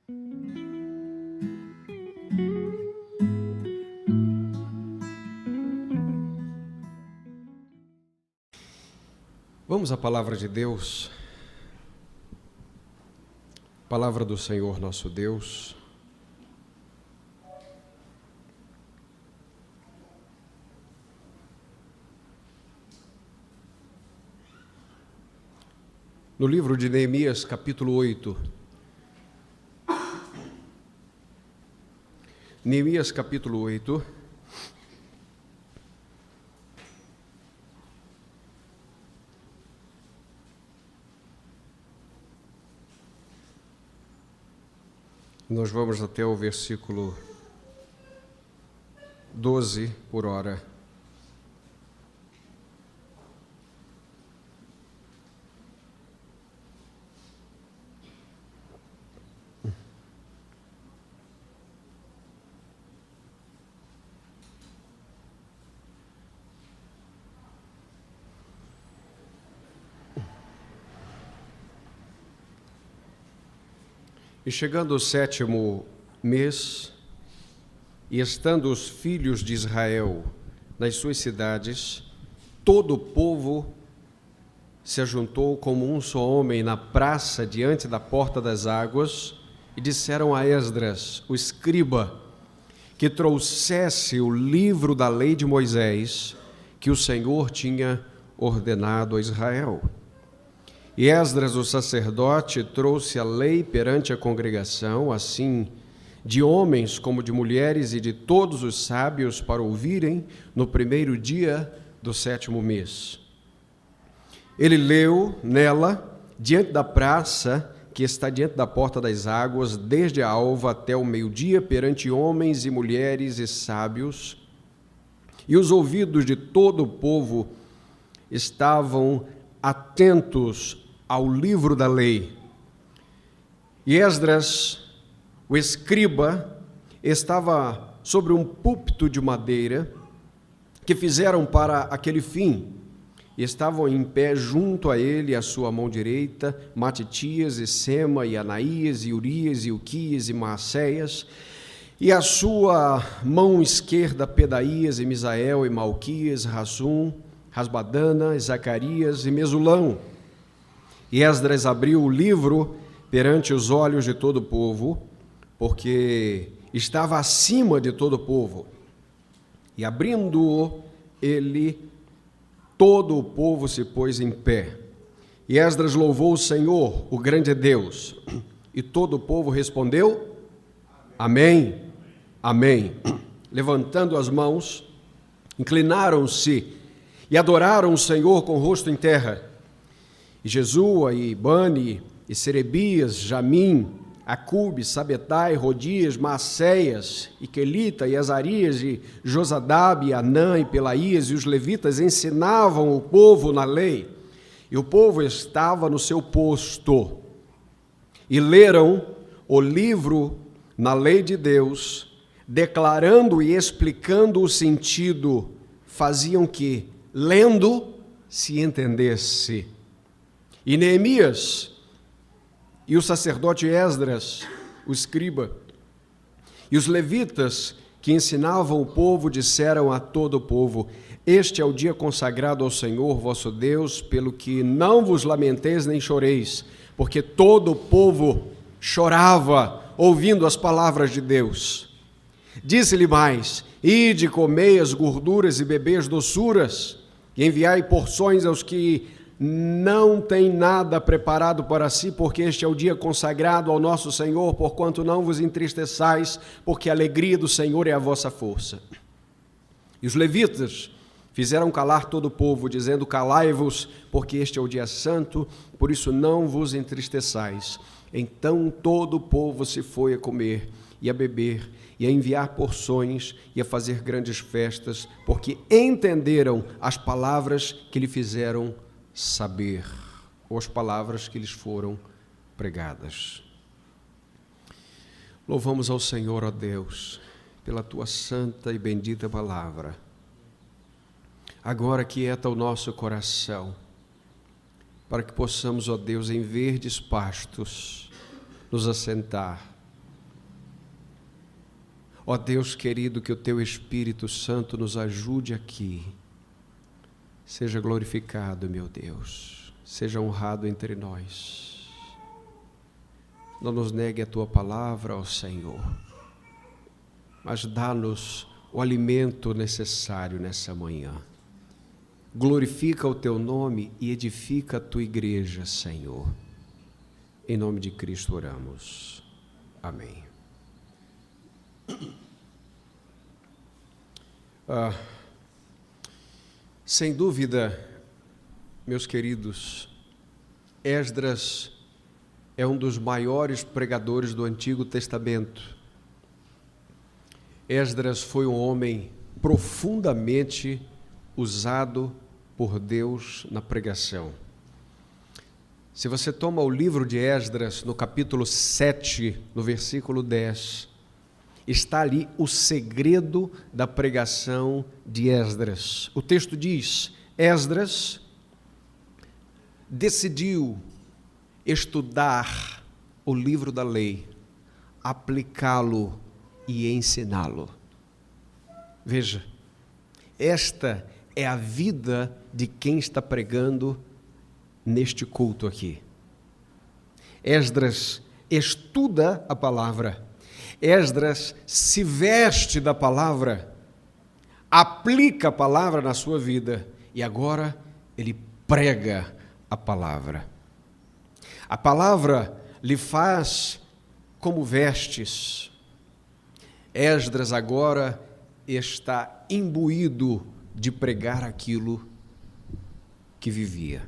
Vamos à palavra de Deus, palavra do Senhor nosso Deus. No livro de Neemias, capítulo 8. Neemias, capítulo 8. Nós vamos até o versículo 12 por hora. E chegando o 7º mês, e estando os filhos de Israel nas suas cidades, todo o povo se ajuntou como um só homem na praça diante da porta das águas, e disseram a Esdras, o escriba, que trouxesse o livro da lei de Moisés, que o Senhor tinha ordenado a Israel. E Esdras, o sacerdote, trouxe a lei perante a congregação, assim de homens como de mulheres e de todos os sábios, para ouvirem no primeiro dia do 7º mês. Ele leu nela, diante da praça, que está diante da porta das águas, desde a alva até o meio-dia, perante homens e mulheres e sábios, e os ouvidos de todo o povo estavam atentos ao livro da lei. E Esdras, o escriba, estava sobre um púlpito de madeira que fizeram para aquele fim, e estavam em pé junto a ele, à sua mão direita, Matitias e Sema e Anaías e Urias e Uquias e Maacéias, e à sua mão esquerda Pedaías e Misael e Malquias, Rasum, Rasbadana, Zacarias e Mesulão. E Esdras abriu o livro perante os olhos de todo o povo, porque estava acima de todo o povo. E abrindo-o, ele, todo o povo se pôs em pé. E Esdras louvou o Senhor, o grande Deus. E todo o povo respondeu: Amém, Amém. Levantando as mãos, inclinaram-se e adoraram o Senhor com o rosto em terra. E Jesua, e Bani, e Serebias, Jamim, Acube, Sabetai, Rodias, Maacéias, e Quelita, e Azarias, e Josadabe, e Anã, e Pelaías, e os levitas ensinavam o povo na lei, e o povo estava no seu posto. E leram o livro na lei de Deus, declarando e explicando o sentido, faziam que, lendo, se entendesse. E Neemias e o sacerdote Esdras, o escriba, e os levitas que ensinavam o povo, disseram a todo o povo: Este é o dia consagrado ao Senhor vosso Deus, pelo que não vos lamenteis nem choreis, porque todo o povo chorava ouvindo as palavras de Deus. Disse-lhe mais: Ide, comei as gorduras e bebei as doçuras, e enviai porções aos que não têm nada preparado para si, porque este é o dia consagrado ao nosso Senhor, porquanto não vos entristeçais, porque a alegria do Senhor é a vossa força. E os levitas fizeram calar todo o povo, dizendo: Calai-vos, porque este é o dia santo, por isso não vos entristeçais. Então todo o povo se foi a comer e a beber, e a enviar porções, e a fazer grandes festas, porque entenderam as palavras que lhe fizeram saber, ou as palavras que lhes foram pregadas. Louvamos ao Senhor, ó Deus, pela tua santa e bendita palavra. Agora aquieta o nosso coração, para que possamos, ó Deus, em verdes pastos, nos assentar Ó Deus querido, que o Teu Espírito Santo nos ajude aqui. Seja glorificado, meu Deus. Seja honrado entre nós. Não nos negue a Tua palavra, ó Senhor, mas dá-nos o alimento necessário nessa manhã. Glorifica o Teu nome e edifica a Tua igreja, Senhor. Em nome de Cristo oramos. Amém. Sem dúvida, meus queridos, Esdras é um dos maiores pregadores do Antigo Testamento. Esdras foi um homem profundamente usado por Deus na pregação. Se você toma o livro de Esdras, no capítulo 7, no versículo 10, está ali o segredo da pregação de Esdras. O texto diz: Esdras decidiu estudar o livro da lei, aplicá-lo e ensiná-lo. Veja, esta é a vida de quem está pregando neste culto aqui. Esdras estuda a palavra, Esdras se veste da palavra, aplica a palavra na sua vida e agora ele prega a palavra. A palavra lhe faz como vestes. Esdras agora está imbuído de pregar aquilo que vivia.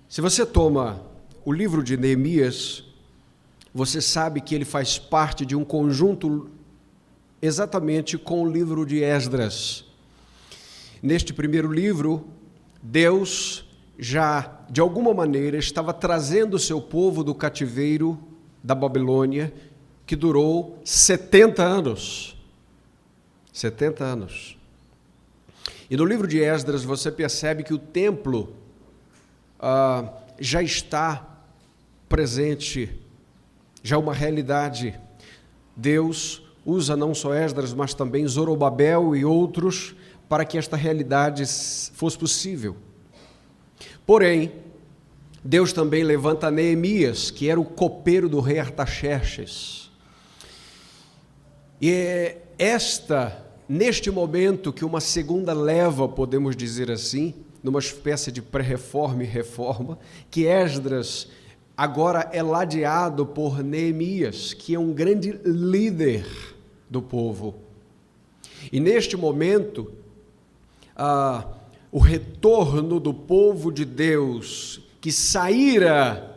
Se você toma o livro de Neemias, você sabe que ele faz parte de um conjunto exatamente com o livro de Esdras. Neste primeiro livro, Deus já, de alguma maneira, estava trazendo o seu povo do cativeiro da Babilônia, que durou 70 anos. 70 anos. E no livro de Esdras você percebe que o templo já está presente, já é uma realidade. Deus usa não só Esdras, mas também Zorobabel e outros para que esta realidade fosse possível. Porém, Deus também levanta Neemias, que era o copeiro do rei Artaxerxes. E é neste momento que uma segunda leva, podemos dizer assim, numa espécie de pré-reforma e reforma, que Esdras agora é ladeado por Neemias, que é um grande líder do povo. E neste momento, o retorno do povo de Deus, que saíra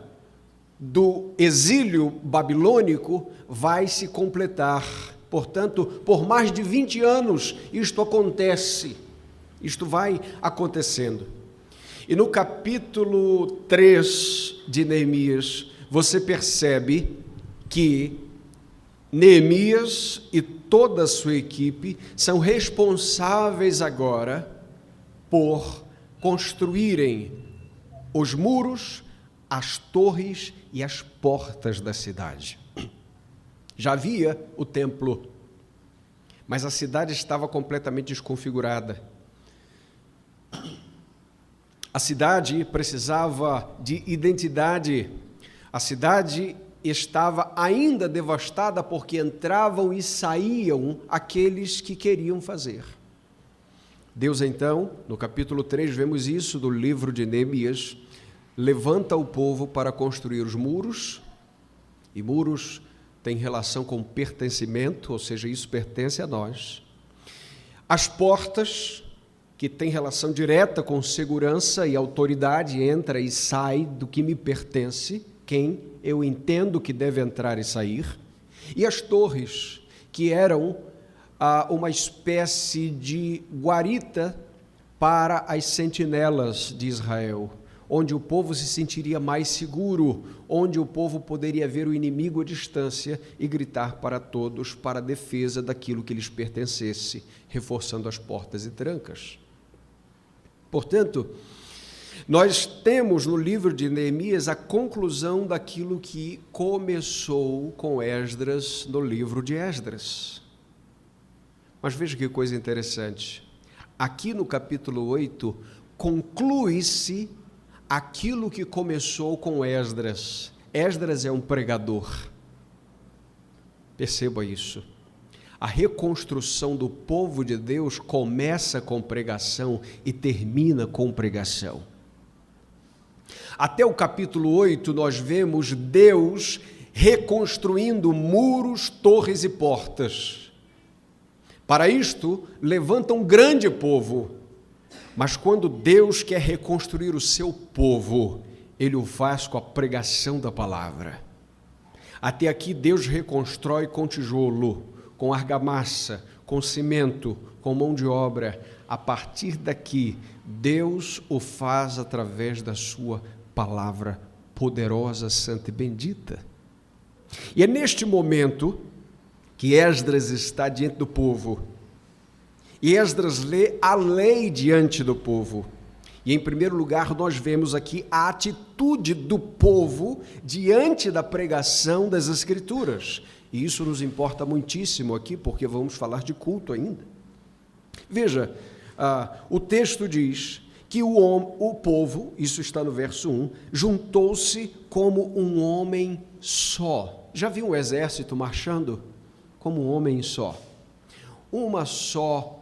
do exílio babilônico, vai se completar. Portanto, por mais de 20 anos, isto acontece. Isto vai acontecendo. E no capítulo 3 de Neemias, você percebe que Neemias e toda a sua equipe são responsáveis agora por construírem os muros, as torres e as portas da cidade. Já havia o templo, mas a cidade estava completamente desconfigurada. A cidade precisava de identidade. A cidade estava ainda devastada porque entravam e saíam aqueles que queriam fazer. Deus, então, no capítulo 3, vemos isso do livro de Neemias, levanta o povo para construir os muros, e muros têm relação com pertencimento, ou seja, isso pertence a nós. As portas, que tem relação direta com segurança e autoridade, entra e sai do que me pertence, quem eu entendo que deve entrar e sair, e as torres, que eram uma espécie de guarita para as sentinelas de Israel, onde o povo se sentiria mais seguro, onde o povo poderia ver o inimigo à distância e gritar para todos para a defesa daquilo que lhes pertencesse, reforçando as portas e trancas. Portanto, Nós temos no livro de Neemias a conclusão daquilo que começou com Esdras no livro de Esdras. Mas veja que coisa interessante. Aqui no capítulo 8, conclui-se aquilo que começou com Esdras. Esdras é um pregador. Perceba isso. A reconstrução do povo de Deus começa com pregação e termina com pregação. Até o capítulo 8, nós vemos Deus reconstruindo muros, torres e portas. Para isto, levanta um grande povo. Mas quando Deus quer reconstruir o seu povo, Ele o faz com a pregação da palavra. Até aqui, Deus reconstrói com tijolo, com argamassa, com cimento, com mão de obra. A partir daqui, Deus o faz através da sua palavra poderosa, santa e bendita. E é neste momento que Esdras está diante do povo. E Esdras lê a lei diante do povo. E, em primeiro lugar, nós vemos aqui a atitude do povo diante da pregação das Escrituras. E isso nos importa muitíssimo aqui, porque vamos falar de culto ainda. Veja, o texto diz que o povo, isso está no verso 1, juntou-se como um homem só. Já viu um exército marchando? Como um homem só. Uma só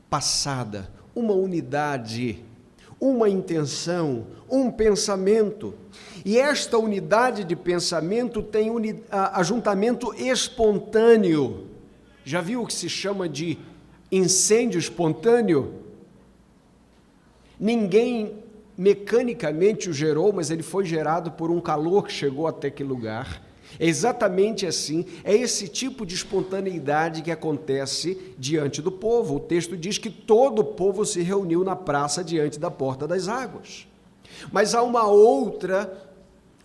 passada, uma unidade, uma intenção, um pensamento. E esta unidade de pensamento tem ajuntamento espontâneo. Já viu o que se chama de incêndio espontâneo? Ninguém mecanicamente o gerou, mas ele foi gerado por um calor que chegou até aquele lugar. É exatamente assim, é esse tipo de espontaneidade que acontece diante do povo. O texto diz que todo o povo se reuniu na praça diante da porta das águas. Mas há uma outra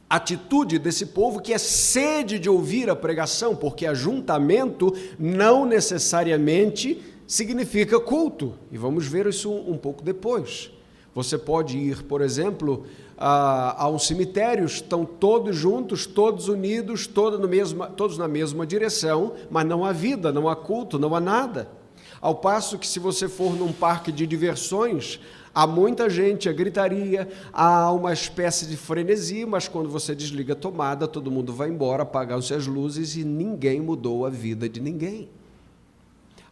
atitude desse povo que é sede de ouvir a pregação, porque ajuntamento não necessariamente significa culto. E vamos ver isso um pouco depois. Você pode ir, por exemplo, a um cemitério, estão todos juntos, todos unidos, todos na mesma direção, mas não há vida, não há culto, não há nada. Ao passo que se você for num parque de diversões, há muita gente, há gritaria, há uma espécie de frenesi, mas quando você desliga a tomada, todo mundo vai embora, apagam-se as luzes e ninguém mudou a vida de ninguém.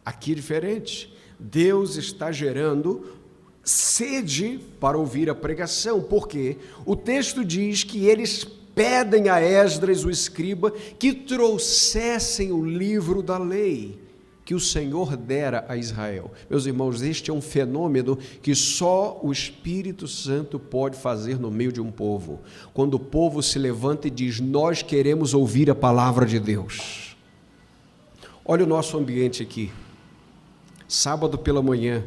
Aqui é diferente. Deus está gerando sede para ouvir a pregação, porque o texto diz que eles pedem a Esdras, o escriba, que trouxessem o livro da lei que o Senhor dera a Israel. Meus irmãos, este é um fenômeno que só o Espírito Santo pode fazer no meio de um povo. Quando o povo se levanta e diz: nós queremos ouvir a palavra de Deus. Olha o nosso ambiente aqui. Sábado pela manhã,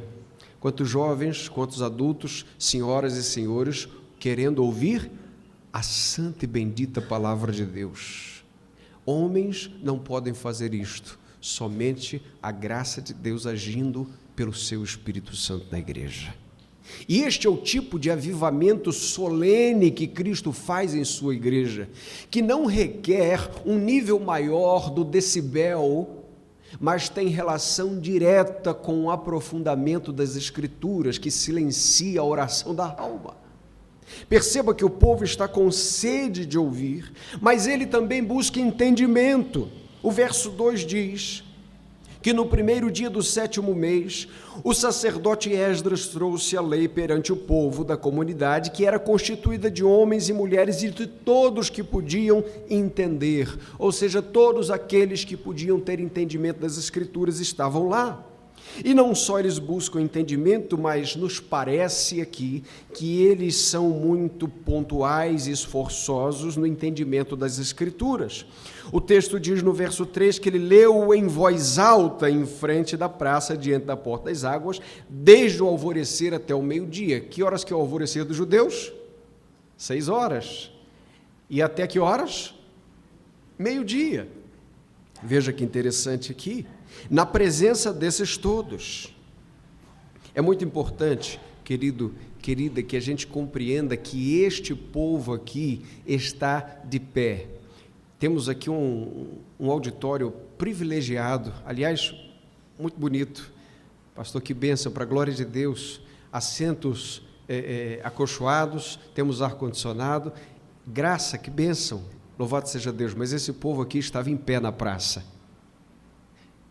quantos jovens, quantos adultos, senhoras e senhores, querendo ouvir a santa e bendita palavra de Deus. Homens não podem fazer isto, somente a graça de Deus agindo pelo seu Espírito Santo na igreja. E este é o tipo de avivamento solene que Cristo faz em sua igreja, que não requer um nível maior do decibel, mas tem relação direta com o aprofundamento das Escrituras, que silencia a oração da alma. Perceba que o povo está com sede de ouvir, mas ele também busca entendimento. O verso 2 diz que no primeiro dia do 7º mês, o sacerdote Esdras trouxe a lei perante o povo da comunidade, que era constituída de homens e mulheres e de todos que podiam entender, ou seja, todos aqueles que podiam ter entendimento das Escrituras estavam lá. E não só eles buscam entendimento, mas nos parece aqui que eles são muito pontuais e esforçosos no entendimento das Escrituras. O texto diz no verso 3 que ele leu em voz alta em frente da praça, diante da porta das águas, desde o alvorecer até o meio-dia. Que horas que é o alvorecer dos judeus? 6 horas. E até que horas? Meio-dia. Veja que interessante aqui. Na presença desses todos. É muito importante, querido, querida, que a gente compreenda que este povo aqui está de pé. Temos aqui um auditório privilegiado, aliás, muito bonito. Pastor, que bênção, para a glória de Deus. Assentos acolchoados, temos ar-condicionado. Graça, que bênção, louvado seja Deus. Mas esse povo aqui estava em pé na praça,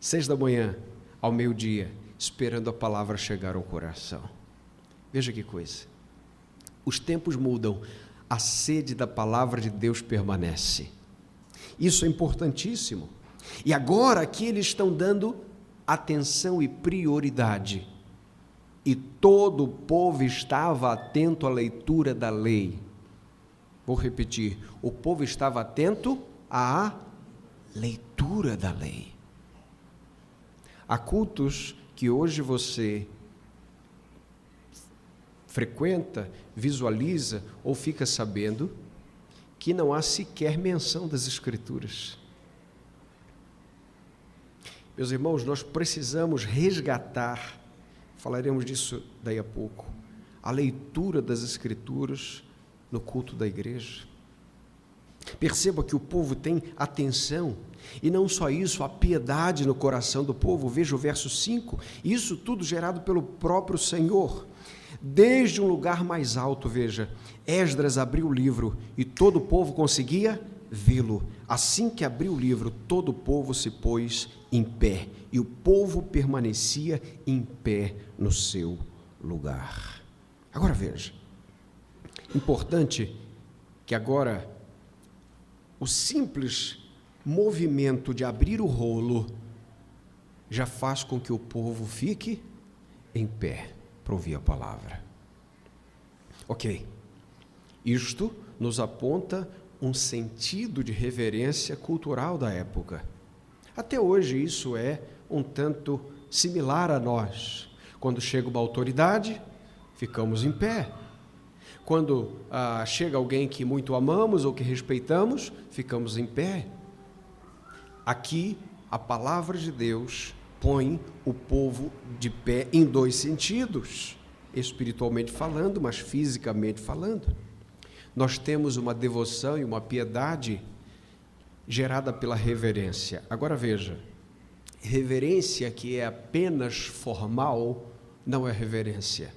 6 da manhã ao meio-dia, esperando a palavra chegar ao coração. Veja que coisa. Os tempos mudam, a sede da palavra de Deus permanece. Isso é importantíssimo. E agora aqui eles estão dando atenção e prioridade. E todo o povo estava atento à leitura da lei. Vou repetir, o povo estava atento à leitura da lei. Há cultos que hoje você frequenta, visualiza ou fica sabendo que não há sequer menção das Escrituras. Meus irmãos, nós precisamos resgatar, falaremos disso daí a pouco, a leitura das Escrituras no culto da igreja. Perceba que o povo tem atenção, e não só isso, a piedade no coração do povo. Veja o verso 5, isso tudo gerado pelo próprio Senhor. Desde um lugar mais alto, veja, Esdras abriu o livro e todo o povo conseguia vê-lo. Assim que abriu o livro, todo o povo se pôs em pé, e o povo permanecia em pé no seu lugar. Agora veja, importante que agora o simples movimento de abrir o rolo já faz com que o povo fique em pé para ouvir a palavra. Ok, isto nos aponta um sentido de reverência cultural da época. Até hoje isso é um tanto similar a nós. Quando chega uma autoridade, ficamos em pé. Quando chega alguém que muito amamos ou que respeitamos, ficamos em pé. Aqui, a palavra de Deus põe o povo de pé em dois sentidos, espiritualmente falando, mas fisicamente falando. Nós temos uma devoção e uma piedade gerada pela reverência. Agora veja, reverência que é apenas formal não é reverência.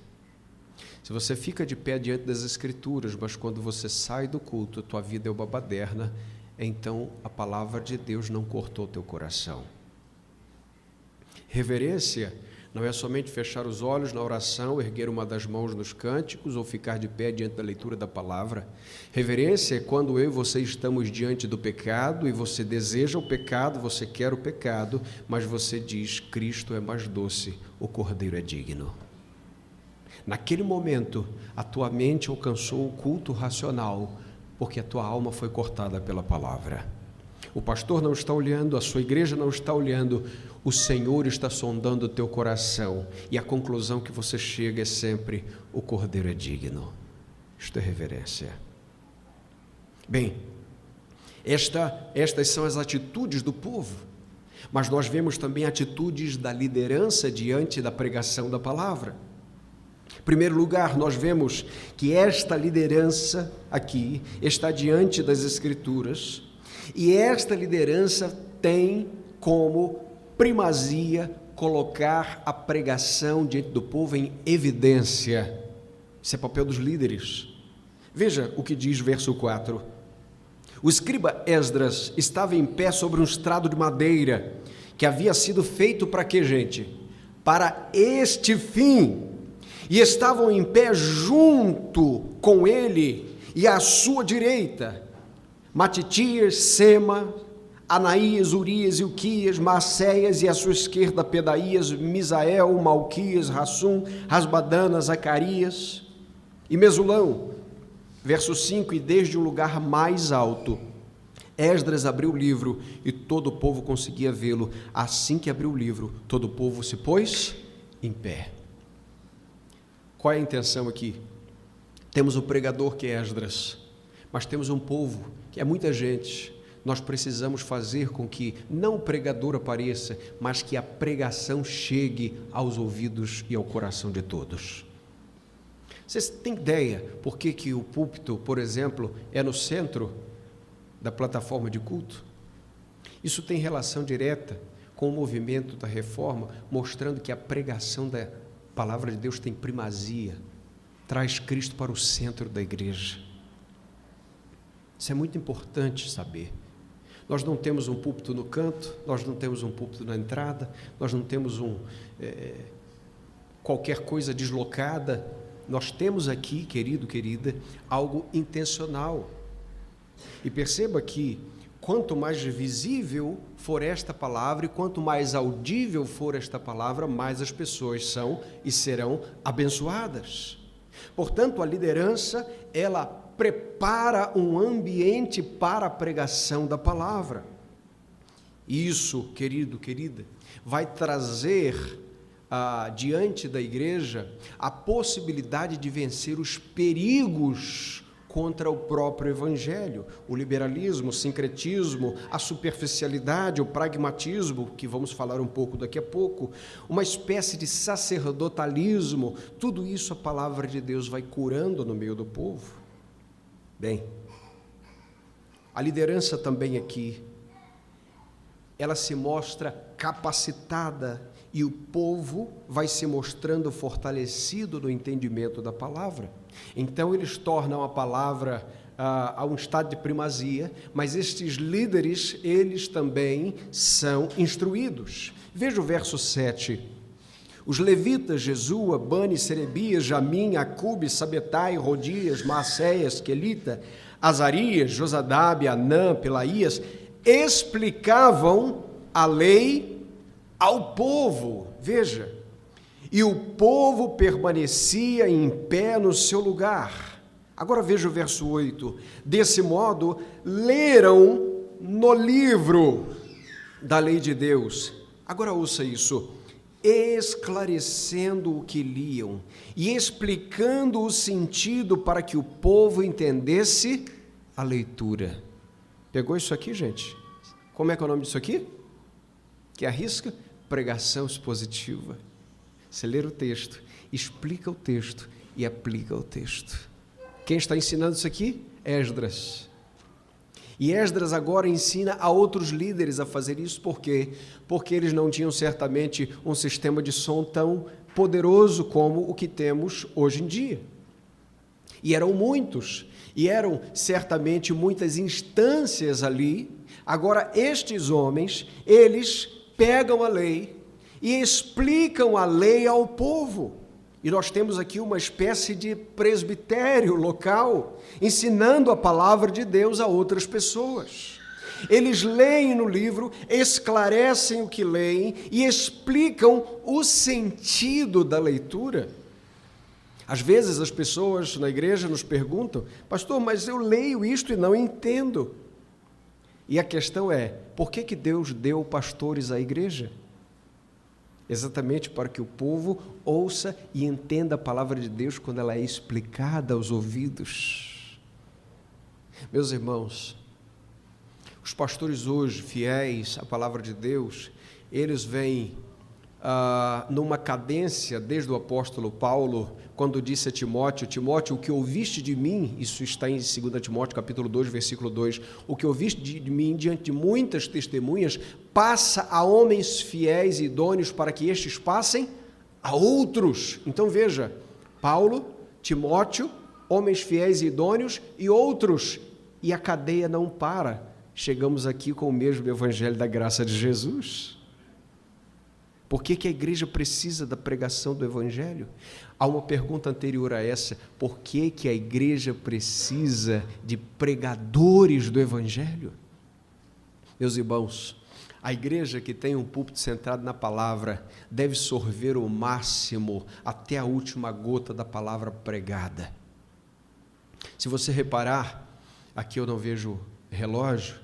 Se você fica de pé diante das Escrituras, mas quando você sai do culto, tua vida é uma baderna, então a palavra de Deus não cortou teu coração. Reverência não é somente fechar os olhos na oração, erguer uma das mãos nos cânticos ou ficar de pé diante da leitura da palavra. Reverência é quando eu e você estamos diante do pecado e você deseja o pecado, você quer o pecado, mas você diz: Cristo é mais doce, o Cordeiro é digno. Naquele momento, a tua mente alcançou o culto racional, porque a tua alma foi cortada pela palavra. O pastor não está olhando, a sua igreja não está olhando, o Senhor está sondando o teu coração, e a conclusão que você chega é sempre: o Cordeiro é digno. Isto é reverência. Bem, estas são as atitudes do povo, mas nós vemos também atitudes da liderança diante da pregação da palavra. Em primeiro lugar, nós vemos que esta liderança aqui está diante das Escrituras, e esta liderança tem como primazia colocar a pregação diante do povo em evidência. Isso é papel dos líderes. Veja o que diz verso 4. O escriba Esdras estava em pé sobre um estrado de madeira, que havia sido feito para quê, gente? Para este fim. E estavam em pé junto com ele e à sua direita Matitias, Sema, Anaías, Urias, Ilquias, Maceias, e à sua esquerda Pedaías, Misael, Malquias, Rassum, Rasbadana, Zacarias e Mesulão. Verso 5, e desde um lugar mais alto, Esdras abriu o livro e todo o povo conseguia vê-lo. Assim que abriu o livro, todo o povo se pôs em pé. Qual é a intenção aqui? Temos o pregador que é Esdras, mas temos um povo que é muita gente. Nós precisamos fazer com que não o pregador apareça, mas que a pregação chegue aos ouvidos e ao coração de todos. Vocês têm ideia por que o púlpito, por exemplo, é no centro da plataforma de culto? Isso tem relação direta com o movimento da reforma, mostrando que a pregação da palavra de Deus tem primazia, traz Cristo para o centro da igreja. Isso é muito importante saber. Nós não temos um púlpito no canto, nós não temos um púlpito na entrada, nós não temos qualquer coisa deslocada. Nós temos aqui, querido, querida, algo intencional. E perceba que quanto mais visível for esta palavra e quanto mais audível for esta palavra, mais as pessoas são e serão abençoadas. Portanto, a liderança, ela prepara um ambiente para a pregação da palavra. Isso, querido, querida, vai trazer diante da igreja a possibilidade de vencer os perigos contra o próprio evangelho, o liberalismo, o sincretismo, a superficialidade, o pragmatismo, que vamos falar um pouco daqui a pouco, uma espécie de sacerdotalismo. Tudo isso a palavra de Deus vai curando no meio do povo. Bem, a liderança também aqui, ela se mostra capacitada e o povo vai se mostrando fortalecido no entendimento da palavra. Então, eles tornam a palavra a um estado de primazia, mas estes líderes, eles também são instruídos. Veja o verso 7. Os levitas, Jesua, Bani, Serebias, Jamim, Acube, Sabetai, Rodias, Maacéias, Quelita, Azarias, Josadabe, Anã, Pelaías, explicavam a lei ao povo. Veja, e o povo permanecia em pé no seu lugar. Agora veja o verso 8. Desse modo, leram no livro da lei de Deus. Agora ouça isso. Esclarecendo o que liam e explicando o sentido para que o povo entendesse a leitura. Pegou isso aqui, gente? Como é que é o nome disso aqui? Que arrisca? Pregação expositiva. Você lê o texto, explica o texto e aplica o texto. Quem está ensinando isso aqui? Esdras. E Esdras agora ensina a outros líderes a fazer isso. Por quê? Porque eles não tinham certamente um sistema de som tão poderoso como o que temos hoje em dia. E eram muitos, e eram certamente muitas instâncias ali. Agora, estes homens, eles pegam a lei e explicam a lei ao povo. E nós temos aqui uma espécie de presbitério local, ensinando a palavra de Deus a outras pessoas. Eles leem no livro, esclarecem o que leem e explicam o sentido da leitura. Às vezes as pessoas na igreja nos perguntam: pastor, mas eu leio isto e não entendo. E a questão é, por que Deus deu pastores à igreja? Exatamente para que o povo ouça e entenda a palavra de Deus quando ela é explicada aos ouvidos. Meus irmãos, os pastores hoje, fiéis à palavra de Deus, eles vêm numa cadência desde o apóstolo Paulo, quando disse a Timóteo: Timóteo, o que ouviste de mim, isso está em 2 Timóteo capítulo 2, versículo 2, o que ouviste de mim diante de muitas testemunhas, passa a homens fiéis e idôneos para que estes passem a outros. Então veja, Paulo, Timóteo, homens fiéis e idôneos e outros, e a cadeia não para. Chegamos aqui com o mesmo evangelho da graça de Jesus. Por que a igreja precisa da pregação do evangelho? Há uma pergunta anterior a essa: por que a igreja precisa de pregadores do evangelho? Meus irmãos, a igreja que tem um púlpito centrado na palavra deve sorver o máximo até a última gota da palavra pregada. Se você reparar, aqui eu não vejo relógio,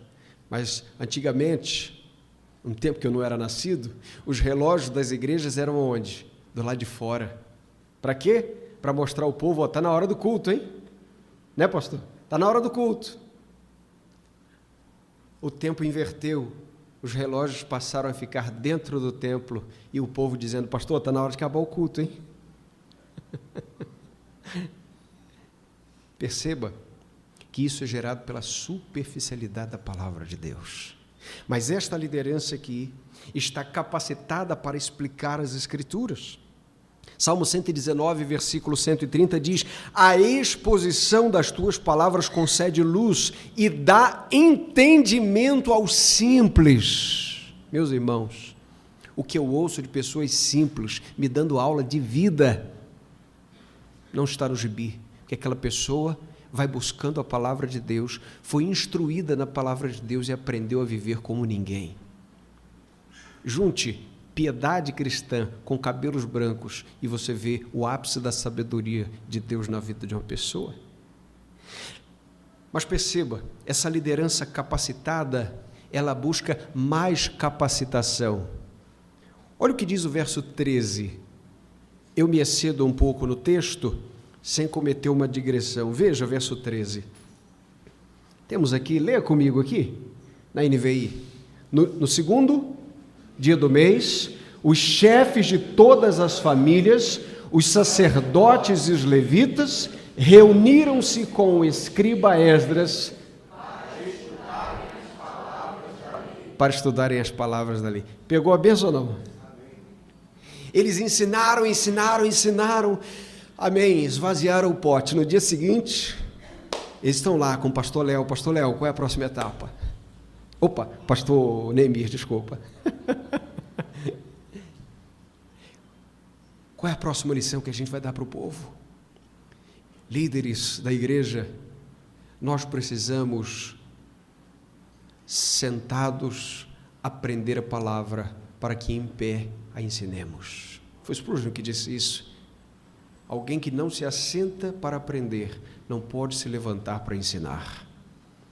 mas antigamente, um tempo que eu não era nascido, os relógios das igrejas eram onde? Do lado de fora. Para quê? Para mostrar ao povo: está na hora do culto, hein? Né, pastor? Está na hora do culto. O tempo inverteu, os relógios passaram a ficar dentro do templo e o povo dizendo: pastor, está na hora de acabar o culto, hein? Perceba que isso é gerado pela superficialidade da palavra de Deus. Mas esta liderança aqui está capacitada para explicar as Escrituras. Salmo 119, versículo 130 diz: a exposição das tuas palavras concede luz e dá entendimento aos simples. Meus irmãos, o que eu ouço de pessoas simples me dando aula de vida não está no gibi, porque aquela pessoa vai buscando a palavra de Deus, foi instruída na palavra de Deus e aprendeu a viver como ninguém. Junte piedade cristã com cabelos brancos e você vê o ápice da sabedoria de Deus na vida de uma pessoa. Mas perceba, essa liderança capacitada, ela busca mais capacitação. Olha o que diz o verso 13. Eu me excedo um pouco no texto, sem cometer uma digressão. Veja o verso 13. Temos aqui, leia comigo aqui, na NVI. No segundo dia do mês, os chefes de todas as famílias, os sacerdotes e os levitas, reuniram-se com o escriba Esdras para estudarem as palavras da lei. Pegou a bênção ou não? Eles ensinaram. Amém, esvaziaram o pote. No dia seguinte, eles estão lá com o pastor Léo. Pastor Léo, qual é a próxima etapa? Opa, pastor Neemir, desculpa. Qual é a próxima lição que a gente vai dar para o povo? Líderes da igreja, nós precisamos, sentados, aprender a palavra para que em pé a ensinemos. Foi Spurgeon que disse isso. Alguém que não se assenta para aprender, não pode se levantar para ensinar.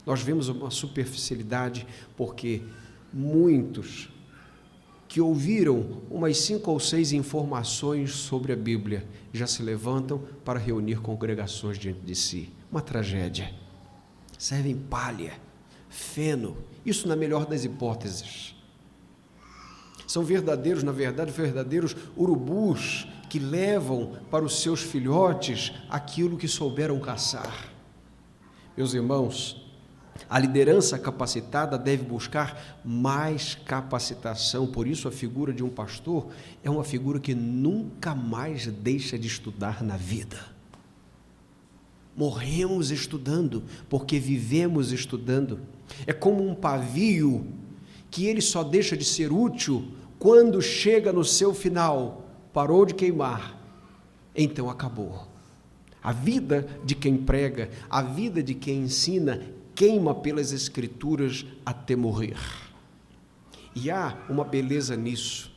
Nós vemos uma superficialidade porque muitos que ouviram umas 5 ou 6 informações sobre a Bíblia já se levantam para reunir congregações diante de si. Uma tragédia. Servem palha, feno, isso na melhor das hipóteses. São verdadeiros urubus que levam para os seus filhotes aquilo que souberam caçar. Meus irmãos, a liderança capacitada deve buscar mais capacitação, por isso a figura de um pastor é uma figura que nunca mais deixa de estudar na vida. Morremos estudando, porque vivemos estudando. É como um pavio que ele só deixa de ser útil quando chega no seu final, parou de queimar, então acabou. A vida de quem prega, a vida de quem ensina, queima pelas Escrituras até morrer. E há uma beleza nisso,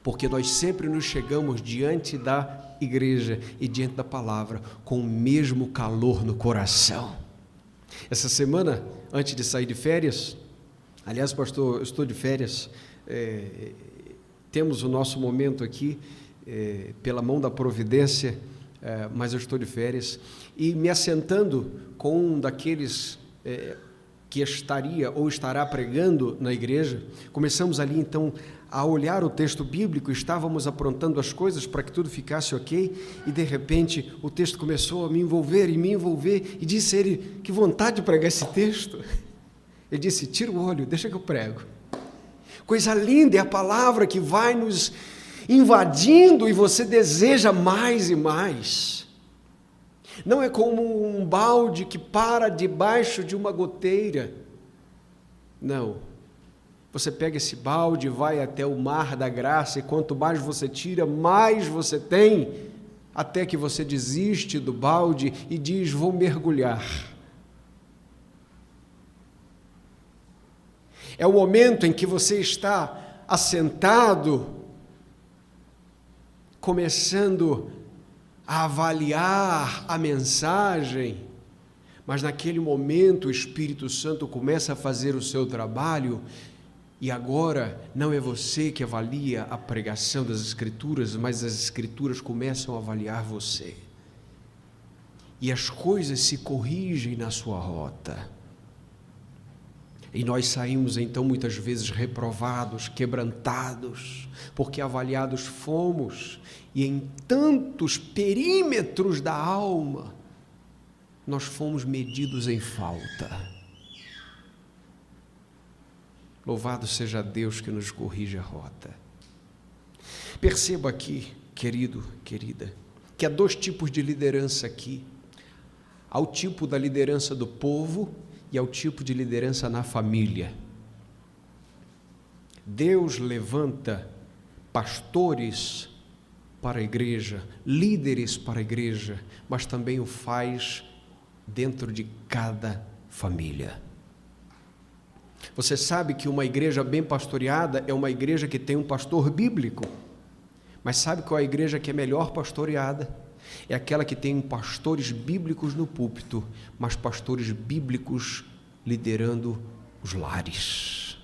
porque nós sempre nos chegamos diante da igreja e diante da palavra com o mesmo calor no coração. Essa semana, antes de sair de férias, aliás, pastor, eu estou de férias, temos o nosso momento aqui, pela mão da providência, mas eu estou de férias, e me assentando com um daqueles que estaria ou estará pregando na igreja, começamos ali então a olhar o texto bíblico, estávamos aprontando as coisas para que tudo ficasse ok, e de repente o texto começou a me envolver, e disse ele, que vontade de pregar esse texto. Ele disse, tira o olho, deixa que eu prego. Coisa linda, é a palavra que vai nos invadindo e você deseja mais e mais. Não é como um balde que para debaixo de uma goteira. Não. Você pega esse balde e vai até o mar da graça, e quanto mais você tira, mais você tem, até que você desiste do balde e diz, vou mergulhar. É o momento em que você está assentado, começando a avaliar a mensagem, mas naquele momento o Espírito Santo começa a fazer o seu trabalho, e agora não é você que avalia a pregação das Escrituras, mas as Escrituras começam a avaliar você. E as coisas se corrigem na sua rota. E nós saímos então muitas vezes reprovados, quebrantados, porque avaliados fomos, e em tantos perímetros da alma, nós fomos medidos em falta. Louvado seja Deus que nos corrige a rota. Perceba aqui, querido, querida, que há dois tipos de liderança aqui. Há o tipo da liderança do povo e há o tipo de liderança na família. Deus levanta pastores para a igreja, líderes para a igreja, mas também o faz dentro de cada família. Você sabe que uma igreja bem pastoreada é uma igreja que tem um pastor bíblico, mas sabe qual é a igreja que é melhor pastoreada? É aquela que tem pastores bíblicos no púlpito, mas pastores bíblicos liderando os lares.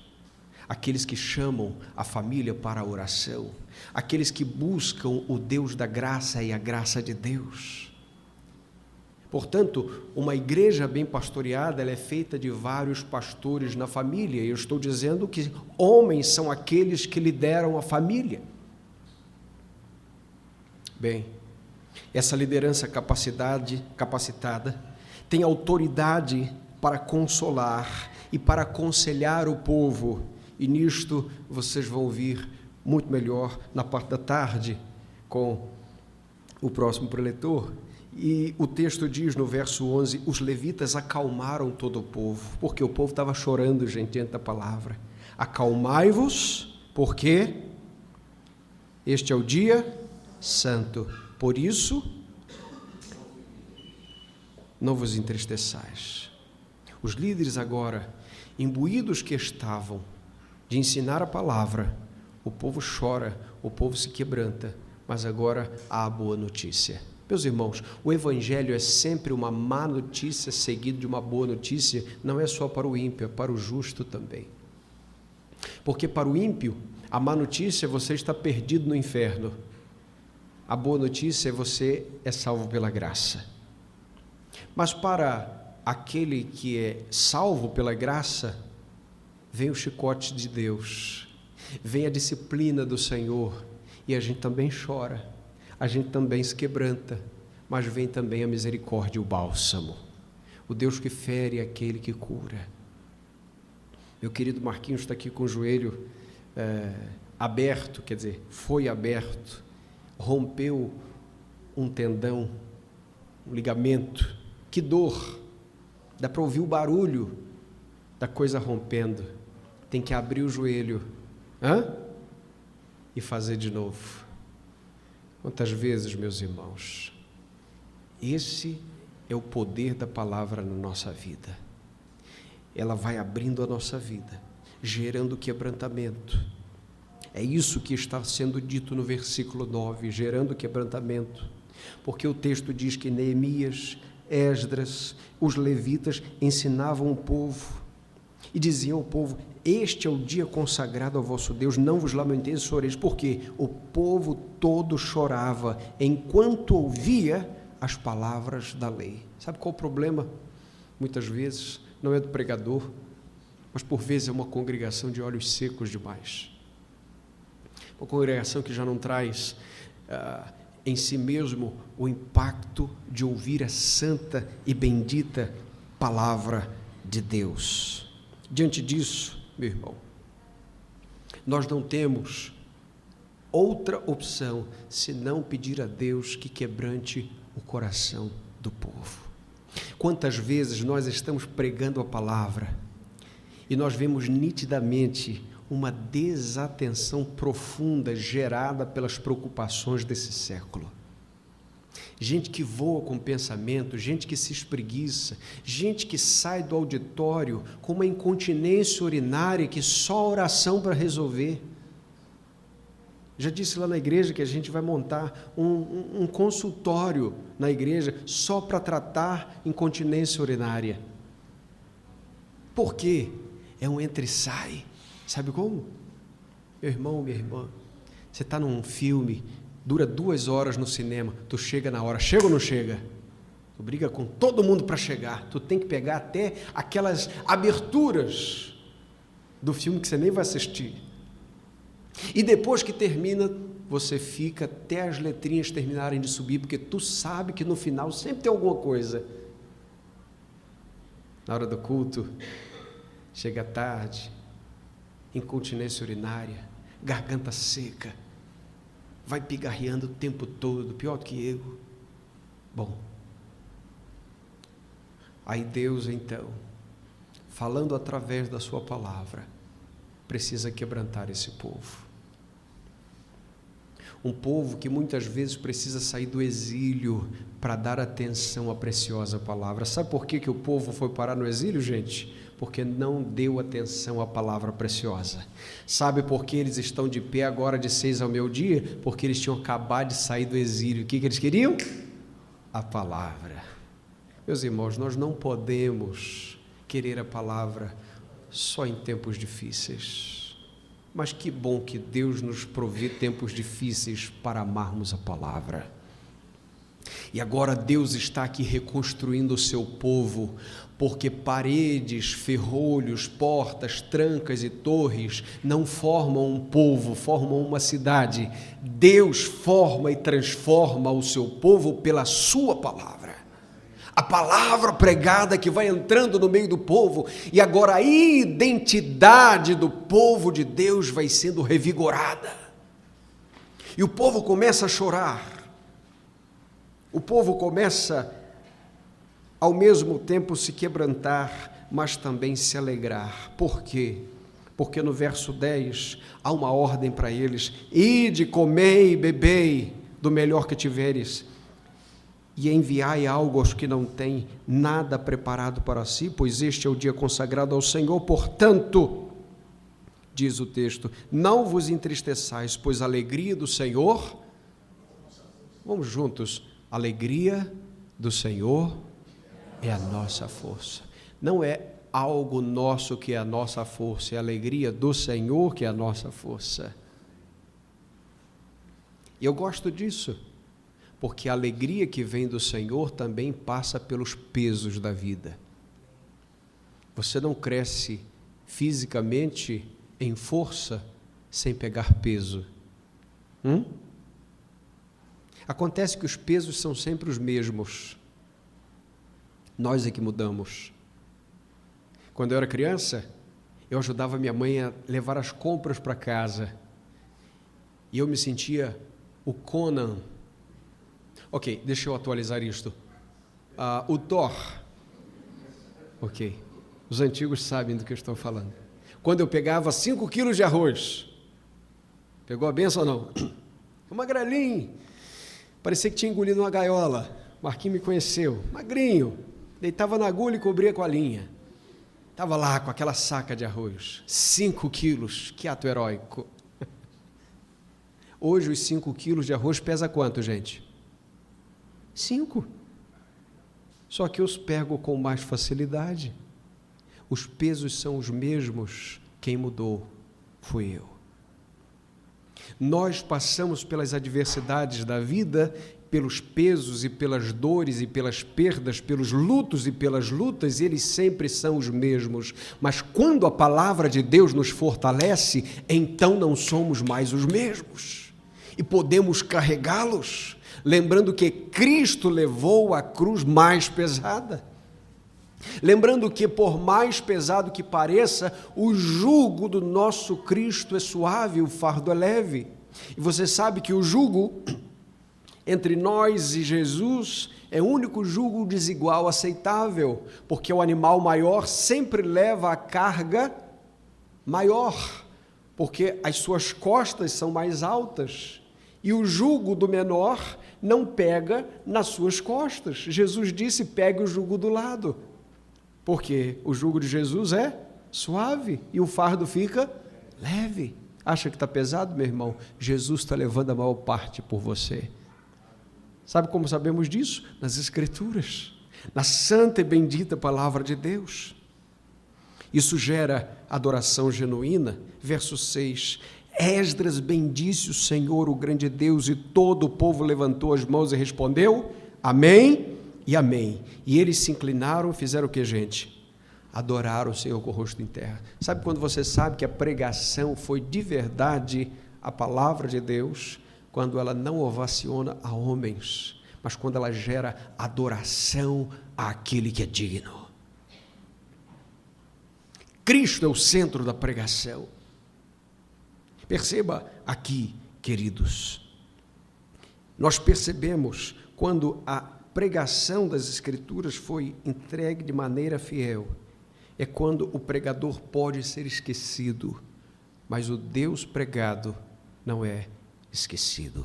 Aqueles que chamam a família para a oração, aqueles que buscam o Deus da graça e a graça de Deus. Portanto, uma igreja bem pastoreada, ela é feita de vários pastores na família. Eu estou dizendo que homens são aqueles que lideram a família. Bem, essa liderança capacitada tem autoridade para consolar e para aconselhar o povo. E nisto vocês vão ouvir muito melhor na parte da tarde com o próximo preletor. E o texto diz no verso 11, os levitas acalmaram todo o povo, porque o povo estava chorando, gente, diante da palavra. Acalmai-vos, porque este é o dia santo. Por isso, não vos entristeçais. Os líderes agora, imbuídos que estavam de ensinar a palavra, o povo chora, o povo se quebranta, mas agora há a boa notícia. Meus irmãos, o evangelho é sempre uma má notícia seguida de uma boa notícia, não é só para o ímpio, é para o justo também. Porque para o ímpio, a má notícia é você está perdido no inferno. A boa notícia é você é salvo pela graça. Mas para aquele que é salvo pela graça, vem o chicote de Deus, vem a disciplina do Senhor, e a gente também chora. A gente também se quebranta, mas vem também a misericórdia e o bálsamo. O Deus que fere é aquele que cura. Meu querido Marquinhos está aqui com o joelho aberto, quer dizer, foi aberto, rompeu um tendão, um ligamento. Que dor! Dá para ouvir o barulho da coisa rompendo. Tem que abrir o joelho e fazer de novo. Quantas vezes, meus irmãos, esse é o poder da palavra na nossa vida. Ela vai abrindo a nossa vida, gerando quebrantamento. É isso que está sendo dito no versículo 9, gerando quebrantamento. Porque o texto diz que Neemias, Esdras, os levitas ensinavam o povo e diziam ao povo: este é o dia consagrado ao vosso Deus, não vos lamenteis e choreis, porque o povo todo chorava enquanto ouvia as palavras da lei. Sabe qual o problema? Muitas vezes não é do pregador, mas por vezes é uma congregação de olhos secos demais. Uma congregação que já não traz em si mesmo o impacto de ouvir a santa e bendita palavra de Deus. Diante disso, meu irmão, nós não temos outra opção senão pedir a Deus que quebrante o coração do povo. Quantas vezes nós estamos pregando a palavra e nós vemos nitidamente uma desatenção profunda gerada pelas preocupações desse século. Gente que voa com pensamento, gente que se espreguiça, gente que sai do auditório com uma incontinência urinária que só a oração para resolver. Já disse lá na igreja que a gente vai montar um consultório na igreja só para tratar incontinência urinária. Por quê? É um entra e sai. Sabe como? Meu irmão, minha irmã, você está num filme, dura 2 horas no cinema, tu chega na hora, chega ou não chega? Tu briga com todo mundo para chegar, tu tem que pegar até aquelas aberturas do filme que você nem vai assistir. E depois que termina, você fica até as letrinhas terminarem de subir, porque tu sabe que no final sempre tem alguma coisa. Na hora do culto, chega tarde, incontinência urinária, garganta seca, vai pigarreando o tempo todo, pior do que eu. Bom, aí Deus então, falando através da sua palavra, precisa quebrantar esse povo. Um povo que muitas vezes precisa sair do exílio para dar atenção à preciosa palavra. Sabe por que o povo foi parar no exílio, gente? Porque não deu atenção à palavra preciosa. Sabe por que eles estão de pé agora de 6 ao meio-dia? Porque eles tinham acabado de sair do exílio. O que eles queriam? A palavra. Meus irmãos, nós não podemos querer a palavra só em tempos difíceis. Mas que bom que Deus nos provê tempos difíceis para amarmos a palavra. E agora Deus está aqui reconstruindo o seu povo, porque paredes, ferrolhos, portas, trancas e torres não formam um povo, formam uma cidade. Deus forma e transforma o seu povo pela sua palavra. A palavra pregada que vai entrando no meio do povo, e agora a identidade do povo de Deus vai sendo revigorada. E o povo começa a chorar. O povo começa, ao mesmo tempo, se quebrantar, mas também se alegrar. Por quê? Porque no verso 10, há uma ordem para eles: ide, comei e bebei do melhor que tiveres, e enviai algo aos que não têm nada preparado para si, pois este é o dia consagrado ao Senhor. Portanto, diz o texto, não vos entristeçais, pois a alegria do Senhor, vamos juntos, a alegria do Senhor é a nossa força. Não é algo nosso que é a nossa força, é a alegria do Senhor que é a nossa força. E eu gosto disso, porque a alegria que vem do Senhor também passa pelos pesos da vida. Você não cresce fisicamente em força sem pegar peso. Acontece que os pesos são sempre os mesmos. Nós é que mudamos. Quando eu era criança, eu ajudava minha mãe a levar as compras para casa. E eu me sentia o Conan. Ok, deixa eu atualizar isto. O Thor. Ok, os antigos sabem do que eu estou falando. Quando eu pegava 5 quilos de arroz, pegou a benção ou não? Magrelinho, parecia que tinha engolido uma gaiola. Marquinhos me conheceu, magrinho, deitava na agulha e cobria com a linha. Estava lá com aquela saca de arroz, 5 quilos, que ato heróico. Hoje os 5 quilos de arroz pesa quanto, gente? 5. Só que eu os pego com mais facilidade. Os pesos são os mesmos, quem mudou fui eu. Nós passamos pelas adversidades da vida, pelos pesos e pelas dores e pelas perdas, pelos lutos e pelas lutas, eles sempre são os mesmos. Mas quando a palavra de Deus nos fortalece, então não somos mais os mesmos. E podemos carregá-los, lembrando que Cristo levou a cruz mais pesada. Lembrando que, por mais pesado que pareça, o jugo do nosso Cristo é suave, o fardo é leve. E você sabe que o jugo entre nós e Jesus é o único jugo desigual aceitável, porque o animal maior sempre leva a carga maior, porque as suas costas são mais altas, e o jugo do menor não pega nas suas costas. Jesus disse, pegue o jugo do lado, porque o jugo de Jesus é suave e o fardo fica leve. Acha que está pesado, meu irmão? Jesus está levando a maior parte por você. Sabe como sabemos disso? Nas Escrituras, na santa e bendita palavra de Deus. Isso gera adoração genuína. Verso 6, Esdras bendisse o Senhor, o grande Deus, e todo o povo levantou as mãos e respondeu, amém e amém. E eles se inclinaram, fizeram o que, gente? adorar o Senhor com o rosto em terra. Sabe quando você sabe que a pregação foi de verdade a palavra de Deus? Quando ela não ovaciona a homens, mas quando ela gera adoração àquele que é digno. Cristo é o centro da pregação. Perceba aqui, queridos, nós percebemos quando a pregação das Escrituras foi entregue de maneira fiel, é quando o pregador pode ser esquecido, mas o Deus pregado não é esquecido.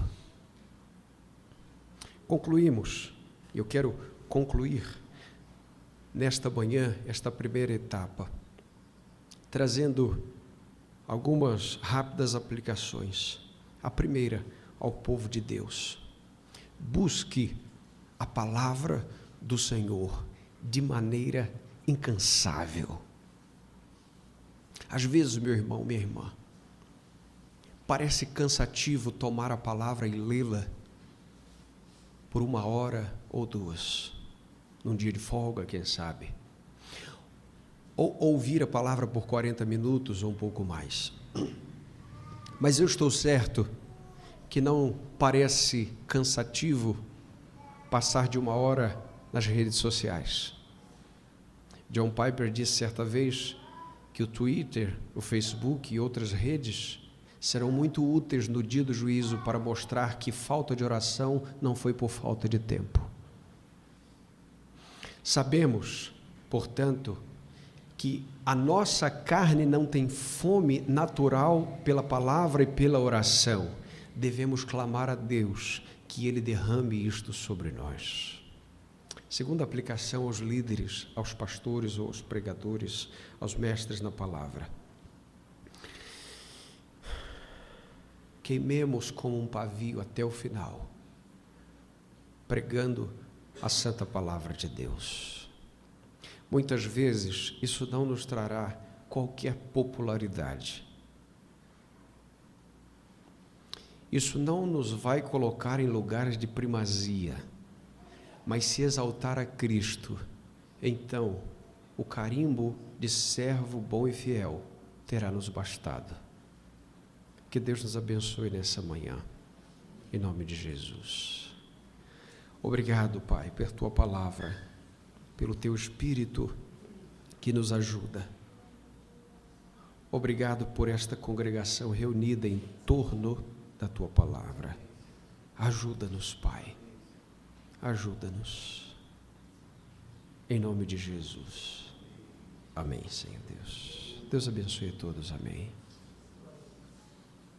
Concluímos, eu quero concluir nesta manhã, esta primeira etapa, trazendo algumas rápidas aplicações. A primeira, ao povo de Deus. Busque a palavra do Senhor de maneira incansável. Às vezes, meu irmão, minha irmã, parece cansativo tomar a palavra e lê-la por 1 hora ou 2, num dia de folga, quem sabe. Ou ouvir a palavra por 40 minutos ou um pouco mais. Mas eu estou certo que não parece cansativo passar de 1 hora nas redes sociais. John Piper disse certa vez que o Twitter, o Facebook e outras redes serão muito úteis no dia do juízo para mostrar que falta de oração não foi por falta de tempo. Sabemos, portanto, que a nossa carne não tem fome natural pela palavra e pela oração. Devemos clamar a Deus que Ele derrame isto sobre nós. Segunda aplicação aos líderes, aos pastores, aos pregadores, aos mestres na palavra. Queimemos como um pavio até o final, pregando a santa palavra de Deus. Muitas vezes isso não nos trará qualquer popularidade. Isso não nos vai colocar em lugares de primazia, mas se exaltar a Cristo, então o carimbo de servo bom e fiel terá nos bastado. Que Deus nos abençoe nessa manhã, em nome de Jesus. Obrigado, Pai, por tua palavra, pelo teu Espírito que nos ajuda. Obrigado por esta congregação reunida em torno da tua palavra. Ajuda-nos, Pai. Ajuda-nos. Em nome de Jesus. Amém, Senhor Deus. Deus abençoe a todos. Amém.